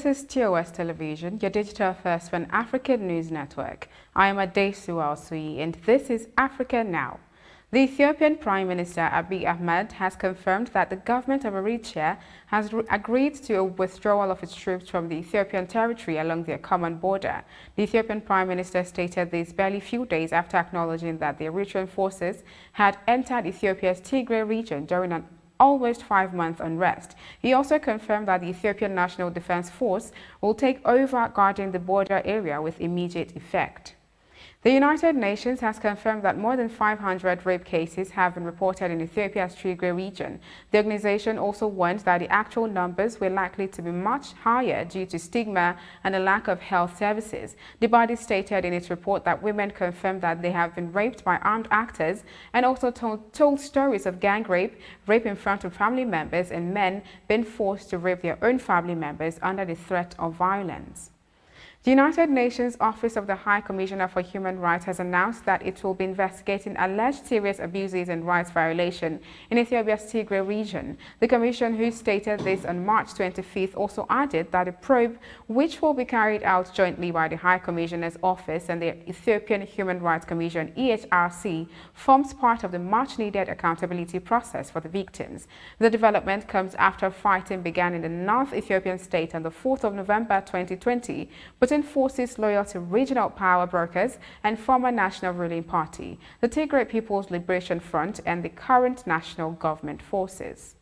is TOS Television, your digital first for African News Network. I am Adesu Al-Sui and this is Africa Now. The Ethiopian Prime Minister Abiy Ahmed has confirmed that the government of Eritrea has agreed to a withdrawal of its troops from the Ethiopian territory along their common border. The Ethiopian Prime Minister stated this barely few days after acknowledging that the Eritrean forces had entered Ethiopia's Tigray region during an almost 5-month unrest. He also confirmed that the Ethiopian National Defense Force will take over guarding the border area with immediate effect. The United Nations has confirmed that more than 500 rape cases have been reported in Ethiopia's Tigray region. The organization also warned that the actual numbers were likely to be much higher due to stigma and a lack of health services. The body stated in its report that women confirmed that they have been raped by armed actors and also told stories of gang rape, rape in front of family members, and men being forced to rape their own family members under the threat of violence. The United Nations Office of the High Commissioner for Human Rights has announced that it will be investigating alleged serious abuses and rights violation in Ethiopia's Tigray region. The Commission, who stated this on March 25th, also added that a probe, which will be carried out jointly by the High Commissioner's Office and the Ethiopian Human Rights Commission (EHRC), forms part of the much-needed accountability process for the victims. The development comes after fighting began in the North Ethiopian state on the 4th of November 2020, between forces loyal to regional power brokers and former National Ruling Party, the Tigray People's Liberation Front, and the current national government forces.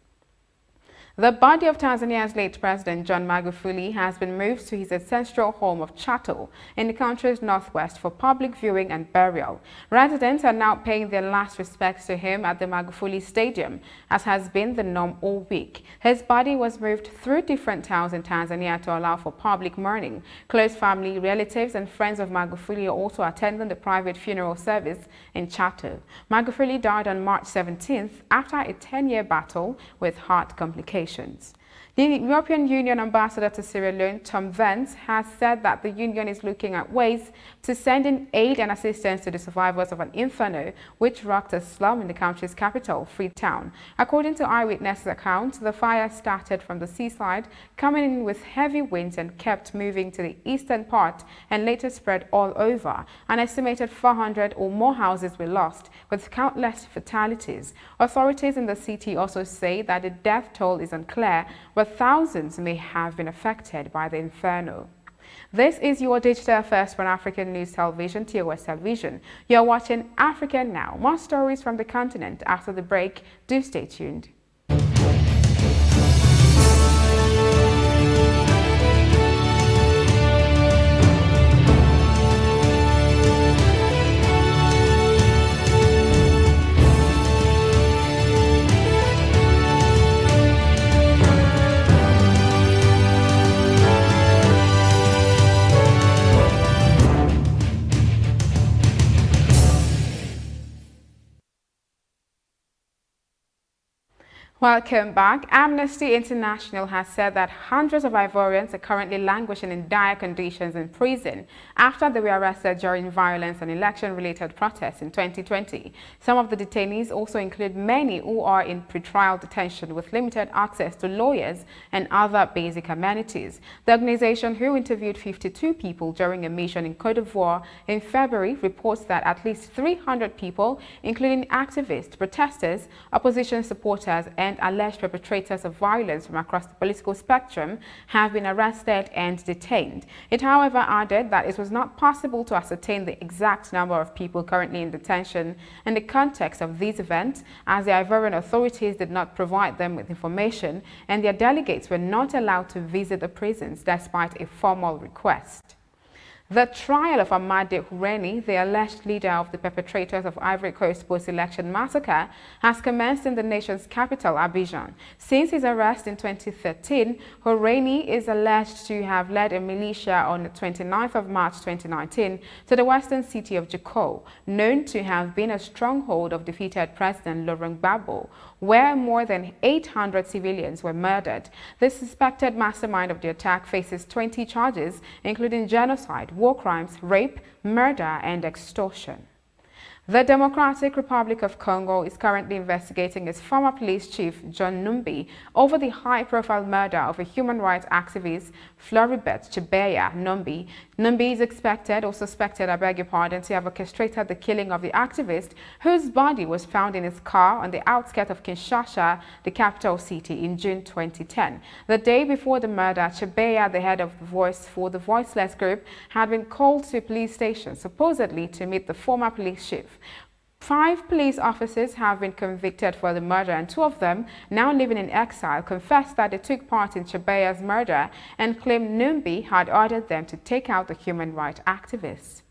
The body of Tanzania's late President John Magufuli has been moved to his ancestral home of Chato in the country's northwest for public viewing and burial. Residents are now paying their last respects to him at the Magufuli Stadium, as has been the norm all week. His body was moved through different towns in Tanzania to allow for public mourning. Close family, relatives, and friends of Magufuli are also attending the private funeral service in Chato. Magufuli died on March 17th after a 10-year battle with heart complications. The European Union ambassador to Sierra Leone, Tom Vance, has said that the Union is looking at ways to send in aid and assistance to the survivors of an inferno which rocked a slum in the country's capital, Freetown. According to eyewitness accounts, the fire started from the seaside, coming in with heavy winds and kept moving to the eastern part and later spread all over. An estimated 400 or more houses were lost, with countless fatalities. Authorities in the city also say that the death toll is unclear, but thousands may have been affected by the inferno. This is your digital first for African News Television, TOS Television. You're watching Africa Now. More stories from the continent after the break. Do stay tuned. Welcome back. Amnesty International has said that hundreds of Ivorians are currently languishing in dire conditions in prison after they were arrested during violence and election-related protests in 2020. Some of the detainees also include many who are in pretrial detention with limited access to lawyers and other basic amenities. The organization, who interviewed 52 people during a mission in Côte d'Ivoire in February, reports that at least 300 people, including activists, protesters, opposition supporters, and alleged perpetrators of violence from across the political spectrum, have been arrested and detained. It, however, added that it was not possible to ascertain the exact number of people currently in detention in the context of these events, as the Ivorian authorities did not provide them with information, and their delegates were not allowed to visit the prisons despite a formal request. The trial of Amade Houreni, the alleged leader of the perpetrators of Ivory Coast post-election massacre, has commenced in the nation's capital, Abidjan. Since his arrest in 2013, Houreni is alleged to have led a militia on the 29th of March 2019 to the western city of Djoko, known to have been a stronghold of defeated President Laurent Gbagbo, where more than 800 civilians were murdered. The suspected mastermind of the attack faces 20 charges, including genocide, war crimes, rape, murder, and extortion. The Democratic Republic of Congo is currently investigating its former police chief, John Numbi, over the high-profile murder of a human rights activist, Floribert Chebeya Numbi. Numbi is expected, or suspected, to have orchestrated the killing of the activist, whose body was found in his car on the outskirts of Kinshasa, the capital city, in June 2010. The day before the murder, Chebeya, the head of the Voice for the Voiceless group, had been called to a police station, supposedly to meet the former police chief. 5 police officers have been convicted for the murder, and 2 of them, now living in exile, confessed that they took part in Chebeya's murder and claimed Numbi had ordered them to take out the human rights activists.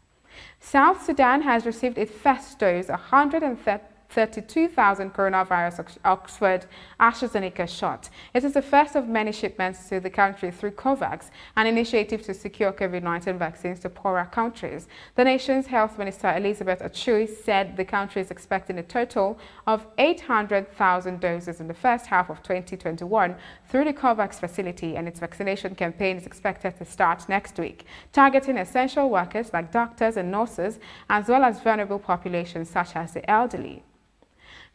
South Sudan has received its first dose, 132,000 coronavirus Oxford AstraZeneca shot. It is the first of many shipments to the country through COVAX, an initiative to secure COVID-19 vaccines to poorer countries. The nation's health minister, Elizabeth Achui, said the country is expecting a total of 800,000 doses in the first half of 2021 through the COVAX facility, and its vaccination campaign is expected to start next week, targeting essential workers like doctors and nurses, as well as vulnerable populations such as the elderly.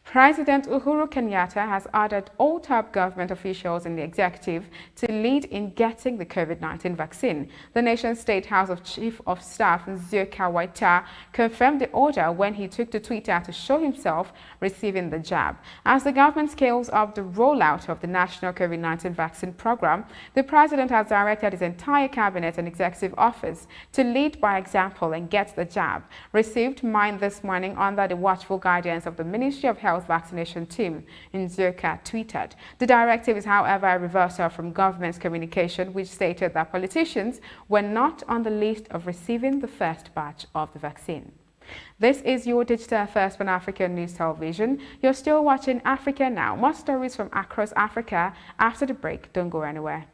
President Uhuru Kenyatta has ordered all top government officials in the executive to lead in getting the COVID-19 vaccine. The nation's State House of Chief of Staff, Nzioka Waita, confirmed the order when he took to Twitter to show himself receiving the jab. As the government scales up the rollout of the national COVID-19 vaccine program, the president has directed his entire cabinet and executive office to lead by example and get the jab. Received mine this morning under the watchful guidance of the Ministry of Health vaccination team, Nzioka tweeted. The directive is, however, a reversal from government's communication, which stated that politicians were not on the list of receiving the first batch of the vaccine. This is your Digital First Pan-African News Television. You're still watching Africa Now. More stories from across Africa after the break. Don't go anywhere.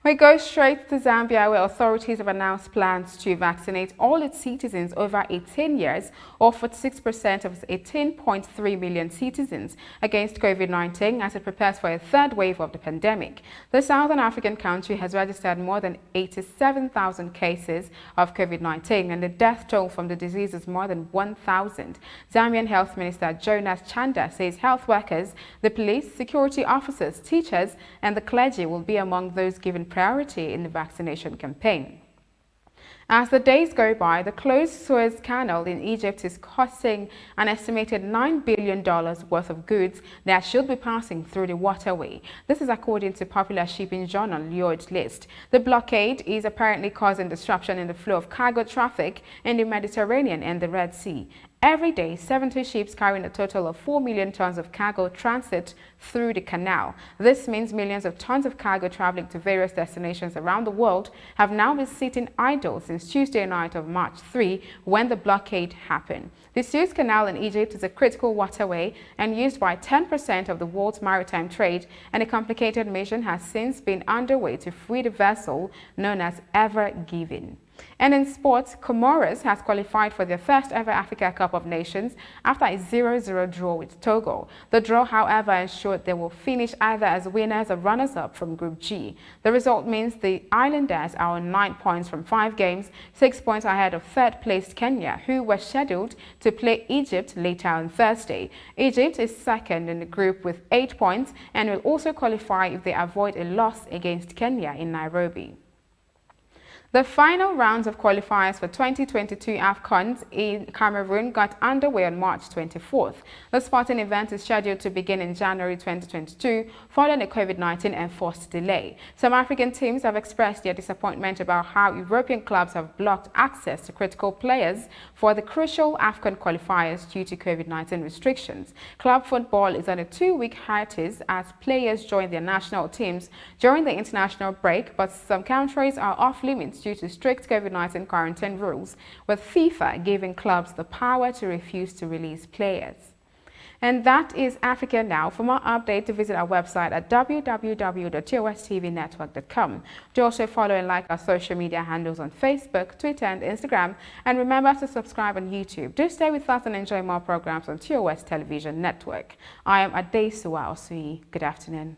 We go straight to Zambia, where authorities have announced plans to vaccinate all its citizens over 18 years, or 46% of its 18.3 million citizens, against COVID-19 as it prepares for a third wave of the pandemic. The Southern African country has registered more than 87,000 cases of COVID-19, and the death toll from the disease is more than 1,000. Zambian Health Minister Jonas Chanda says health workers, the police, security officers, teachers, and the clergy will be among those given priority in the vaccination campaign. As the days go by, the closed Suez Canal in Egypt is costing an estimated $9 billion worth of goods that should be passing through the waterway. This is according to popular shipping journal Lloyd's List. The blockade is apparently causing disruption in the flow of cargo traffic in the Mediterranean and the Red Sea. Every day, 70 ships carrying a total of 4 million tons of cargo transit through the canal. This means millions of tons of cargo traveling to various destinations around the world have now been sitting idle since Tuesday night of March 3, when the blockade happened. The Suez Canal in Egypt is a critical waterway and used by 10% of the world's maritime trade, and a complicated mission has since been underway to free the vessel known as Ever Given. And in sports, Comoros has qualified for their first ever Africa Cup of Nations after a 0-0 draw with Togo. The draw, however, ensured they will finish either as winners or runners-up from Group G. The result means the Islanders are on 9 points from 5 games, 6 points ahead of third-placed Kenya, who were scheduled to play Egypt later on Thursday. Egypt is second in the group with 8 points and will also qualify if they avoid a loss against Kenya in Nairobi. The final rounds of qualifiers for 2022 AFCONs in Cameroon got underway on March 24th. The sporting event is scheduled to begin in January 2022, following a COVID-19 enforced delay. Some African teams have expressed their disappointment about how European clubs have blocked access to critical players for the crucial AFCON qualifiers due to COVID-19 restrictions. Club football is on a 2-week hiatus as players join their national teams during the international break, but some countries are off limits due to strict COVID-19 quarantine rules, with FIFA giving clubs the power to refuse to release players. And that is Africa Now. For more updates, visit our website at www.tostvnetwork.com. Do also follow and like our social media handles on Facebook, Twitter and Instagram. And remember to subscribe on YouTube. Do stay with us and enjoy more programs on TOS Television Network. I am Adesuwa Osui. Good afternoon.